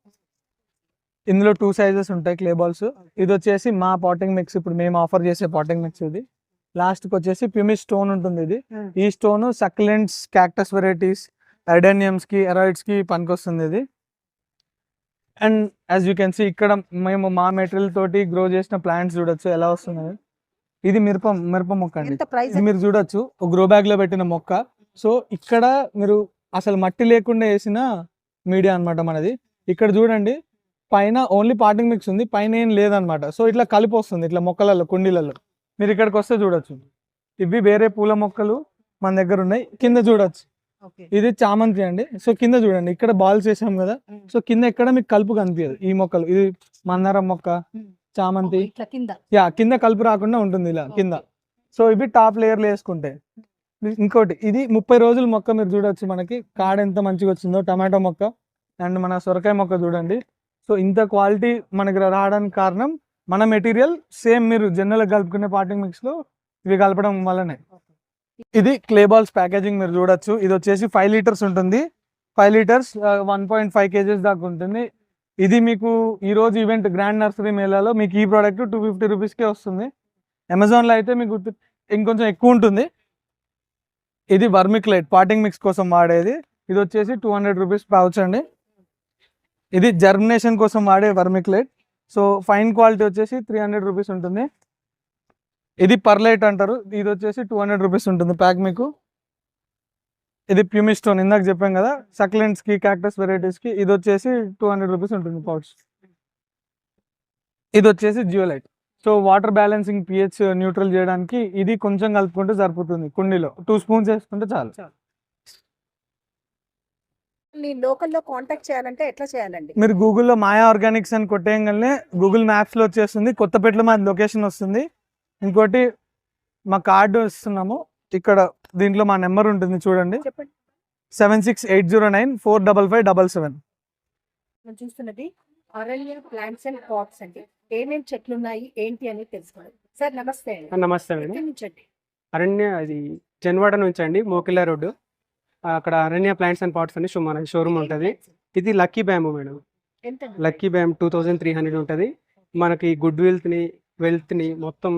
ఇందులో 2 sizes ఉంటాయి క్లే బాల్స్. ఇది వచ్చేసి మా పాటింగ్ మిక్స్, ఇప్పుడు మేము ఆఫర్ చేసే పాటింగ్ మిక్స్. ఇది లాస్ట్కి వచ్చేసి ప్యూమిస్ స్టోన్ ఉంటుంది. ఇది ఈ స్టోన్ సక్యులెంట్స్, క్యాక్టస్ వెరైటీస్, అడేనియమ్స్కి, ఎరాయిడ్స్కి పనికొస్తుంది ఇది. And as you can see ఇక్కడ మేము మా మెటీరియల్ తోటి గ్రో చేసిన ప్లాంట్స్ చూడొచ్చు ఎలా వస్తున్నాయి. ఇది మిరప మొక్క అండి. ఎంత ప్రైస్? ఇది మీరు చూడొచ్చు, ఒక గ్రో బ్యాగ్లో పెట్టిన మొక్క. సో ఇక్కడ మీరు అసలు మట్టి లేకుండా వేసిన మీడియా అనమాట మనది. ఇక్కడ చూడండి పైన ఓన్లీ పాటింగ్ మిక్స్ ఉంది, పైన ఏం లేదనమాట. సో ఇట్లా కలిపి వస్తుంది ఇట్లా మొక్కలలో, కుండీలలో. మీరు ఇక్కడికి వస్తే చూడొచ్చు. ఇవి వేరే పూల మొక్కలు మన దగ్గర ఉన్నాయి. కింద చూడొచ్చు, ఇది చామంతి అండి. సో కింద చూడండి ఇక్కడ బాల్స్ వేసాం కదా. సో కింద ఎక్కడ మీకు కలుపు కనిపించదు. ఈ మొక్కలు, ఇది మందారం మొక్క, చామంతి. కింద కలుపు రాకుండా ఉంటుంది ఇలా కింద. సో ఇవి టాప్ లేయర్లు వేసుకుంటే. ఇంకోటి ఇది 30 రోజుల మొక్క. మీరు చూడొచ్చు మనకి కాడ ఎంత మంచిగా వచ్చిందో. టమాటో మొక్క అండ్ మన సొరకాయ మొక్క చూడండి. సో ఇంత క్వాలిటీ మనకి రావడానికి కారణం మన మెటీరియల్ సేమ్ మీరు జనరల్గా కలుపుకునే పాటింగ్ మిక్స్లో ఇవి కలపడం వల్లనే. ఇది క్లే బాల్స్ ప్యాకేజింగ్ మీరు చూడొచ్చు. ఇది వచ్చేసి 5 liters ఉంటుంది. 5 liters 1.5 kgs దాకా ఉంటుంది. ఇది మీకు ఈరోజు ఈవెంట్ గ్రాండ్ నర్సరీ మేళాలో మీకు ఈ ప్రోడక్ట్ 250 రూపీస్కే వస్తుంది. అమెజాన్లో అయితే మీకు ఇంకొంచెం ఎక్కువ ఉంటుంది. ఇది వర్మిక్యులేట్ పాటింగ్ మిక్స్ కోసం వాడేది. ఇది వచ్చేసి 200 రూపీస్ పౌచ్ అండి. ఇది జర్మినేషన్ కోసం వాడే వర్మిక్యులేట్. సో ఫైన్ క్వాలిటీ వచ్చేసి 300 రూపీస్ ఉంటుంది. ఇది పర్లైట్ అంటారు. ఇది వచ్చేసి 200 రూపీస్ ఉంటుంది ప్యాక్ మీకు. ఇది ప్యూమిస్ స్టోన్ ఇందాక చెప్పాం కదా, సక్లెంట్స్కి, క్యాక్టస్ వెరైటీస్కి. ఇది వచ్చేసి 200 రూపీస్ ఉంటుంది పౌచ్. ఇది వచ్చేసి zeolite. So water balancing, pH neutral చేయడానికి ఇది కొంచెం కలుపుకుంటే సరిపోతుంది. కుండీలో 2 spoons వేసుకుంటే చాలు. లోకల్లో కాంటాక్ట్ చేయాలంటే ఎట్లా చేయాలండి? మీరు గూగుల్లో మాయా ఆర్గానిక్స్ అని కొట్టేయగానే గూగుల్ మ్యాప్స్లో వచ్చేస్తుంది. కొత్తపేటలో మా లొకేషన్ వస్తుంది. ఇంకోటి మా కార్డు ఇస్తున్నాము ఇక్కడ, దీంట్లో మా నెంబర్ ఉంటుంది చూడండి, 7680945577. మనం చూస్తున్నది అరణ్య ప్లాంట్స్ అండ్ పాట్స్ అండి. ఏమేమి చెట్లు ఉన్నాయి ఏంటి అనేది తెలుసుకోవాలి. సార్ నమస్తే అండి. నమస్తే మేడం. ఎక్కడి నుంచి అండి? అరణ్య, అది జన్వాడ నుంచి అండి, మోకిలా రోడ్డు. అక్కడ అరణ్య ప్లాంట్స్ అండ్ పాట్స్ అని మన షోరూమ్ ఉంటుంది. ఇది లక్కీ బ్యాంబూ మేడం. ఎంతండి? లక్కీ బ్యాంబ్ 2300 ఉంటుంది. మనకి గుడ్ వెల్త్ని మొత్తం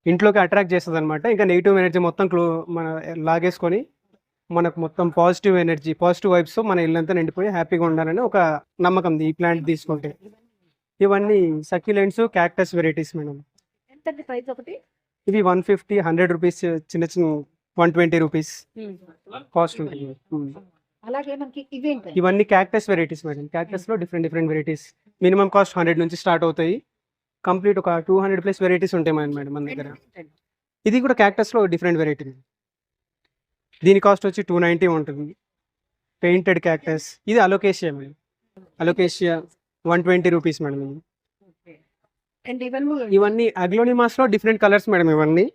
ఇంట్లోకి అట్రాక్ట్ చేస్తుంది అనమాట. ఇంకా నెగిటివ్ ఎనర్జీ మొత్తం మన లాగేసుకొని మనకు మొత్తం పాజిటివ్ ఎనర్జీ, పాజిటివ్ వైబ్స్ మన ఇల్లంతా నిండిపోయి హ్యాపీగా ఉండాలని ఒక నమ్మకం ఈ ప్లాంట్ తీసుకుంటే. ఇవన్నీ సక్యులెంట్స్, క్యాక్టస్ వెరైటీస్ మేడం. ఎంతండి ప్రైస్ ఒకటి? ఇవి 150, 100 రూపీస్, చిన్న 120 రూపీస్ కాస్ట్ ఉంటుంది. అలాగే మనకి ఇవేంటి? ఇవన్నీ క్యాక్టస్ వెరైటీస్ మేడం. క్యాక్టస్లో డిఫరెంట్ వెరైటీస్. మినిమం కాస్ట్ 100 నుంచి స్టార్ట్ అవుతాయి. కంప్లీట్ ఒక 200+ వెరైటీస్ ఉంటాయి మేడం మన దగ్గర. ఇది కూడా క్యాక్టస్లో డిఫరెంట్ వెరైటీ. దీని కాస్ట్ వచ్చి 290 ఉంటుంది. పెయింటెడ్ క్యాక్టస్, ఇది అలోకేషియా మేడం. అలోకేషియా 120 rupees madam. ఇవన్నీ అగ్లోనిమాస్లో డిఫరెంట్ కలర్స్ మేడం. ఇవన్నీ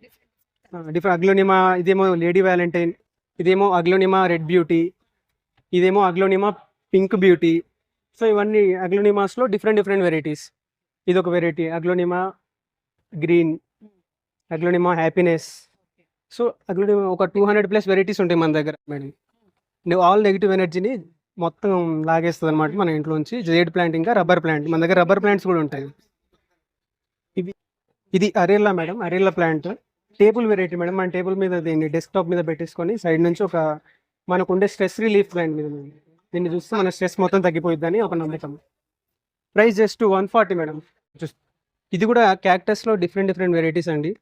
డిఫరెంట్ అగ్లోనిమా, ఇదేమో లేడీ వ్యాలంటైన్, ఇదేమో అగ్లోనిమా రెడ్ బ్యూటీ, ఇదేమో అగ్లోనిమా పింక్ బ్యూటీ. సో ఇవన్నీ అగ్లోనిమాస్లో డిఫరెంట్ వెరైటీస్. ఇది ఒక variety Aglaonema green, Aglaonema happiness. So Aglaonema ఒక 200+ వెరైటీస్ ఉంటాయి మన దగ్గర మేడం. ఆల్ నెగిటివ్ ఎనర్జీని మొత్తం లాగేస్తుంది అనమాట మన ఇంట్లోంచి. జేడ్ ప్లాంట్, ఇంకా రబ్బర్ ప్లాంట్, మన దగ్గర రబ్బర్ ప్లాంట్స్ కూడా ఉంటాయి. ఇది aralia madam, aralia plant table variety madam. మన టేబుల్ మీద దీన్ని డెస్క్టాప్ మీద పెట్టేసుకొని సైడ్ నుంచి ఒక మనకు ఉండే స్ట్రెస్ రిలీఫ్ ప్లాంట్ మీద దీన్ని చూస్తే మన స్ట్రెస్ మొత్తం తగ్గిపోయిద్దని ఒక నమ్మకం. Price just 140 madam. ఇది కూడా క్యాక్టస్లో డిఫరెంట్ వెరైటీస్ అండి.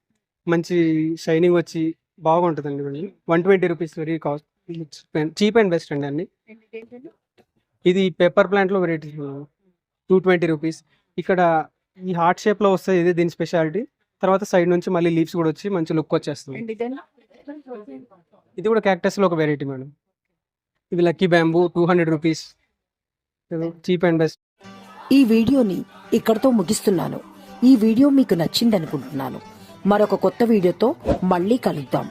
మంచి షైనింగ్ వచ్చి బాగుంటుందండి. 120 rupees very cost, cheap and best అండి అన్ని. ఇది పెప్పర్ ప్లాంట్లో వెరైటీస్ 220 రూపీస్. ఇక్కడ ఈ హార్ట్ షేప్లో వస్తుంది, ఇది దీని స్పెషాలిటీ. తర్వాత సైడ్ నుంచి మళ్ళీ లీవ్స్ కూడా వచ్చి మంచి లుక్ వచ్చేస్తుంది. ఇది కూడా క్యాక్టస్లో ఒక వెరైటీ మేడం. ఇది lucky bamboo 200 rupees, cheap and best. ఈ వీడియోని ఇక్కడితో ముగిస్తున్నాను. ఈ వీడియో మీకు నచ్చిందనుకుంటున్నాను. మరొక కొత్త వీడియోతో మళ్ళీ కలుద్దాం.